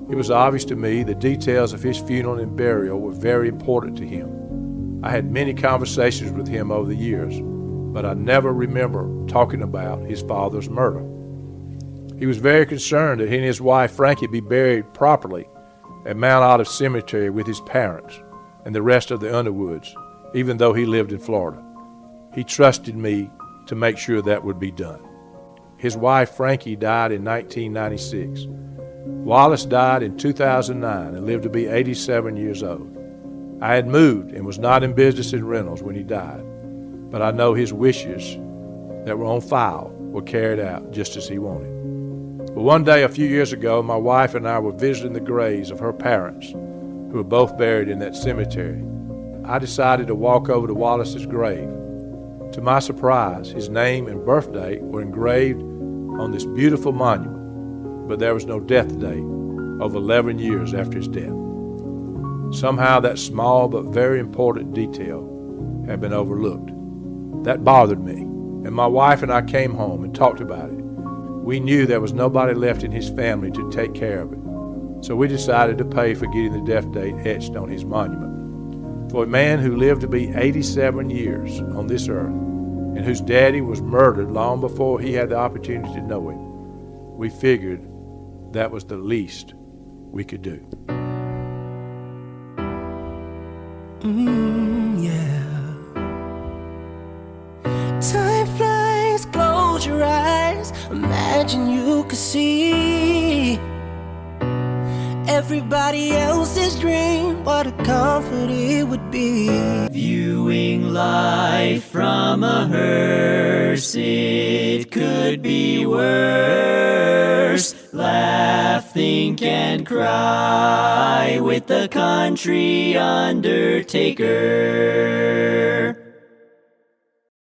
It was obvious to me the details of his funeral and burial were very important to him. I had many conversations with him over the years, but I never remember talking about his father's murder. He was very concerned that he and his wife Frankie be buried properly at Mount Olive Cemetery with his parents and the rest of the Underwoods, even though he lived in Florida. He trusted me to make sure that would be done. His wife Frankie died in 1996. Wallace died in 2009 and lived to be 87 years old. I had moved and was not in business in Reynolds when he died, but I know his wishes that were on file were carried out just as he wanted. But one day a few years ago, my wife and I were visiting the graves of her parents, who were both buried in that cemetery. I decided to walk over to Wallace's grave. To my surprise, his name and birth date were engraved on this beautiful monument, but there was no death date over 11 years after his death. Somehow that small but very important detail had been overlooked. That bothered me, and my wife and I came home and talked about it. We knew there was nobody left in his family to take care of it, so we decided to pay for getting the death date etched on his monument. For a man who lived to be 87 years on this earth, and whose daddy was murdered long before he had the opportunity to know him, we figured that was the least we could do. Yeah. Time flies, close your eyes. Imagine you could see everybody else's dream, what a comfort it would be. Viewing life from a hearse, it could be worse. Laugh, think, and cry with the country undertaker.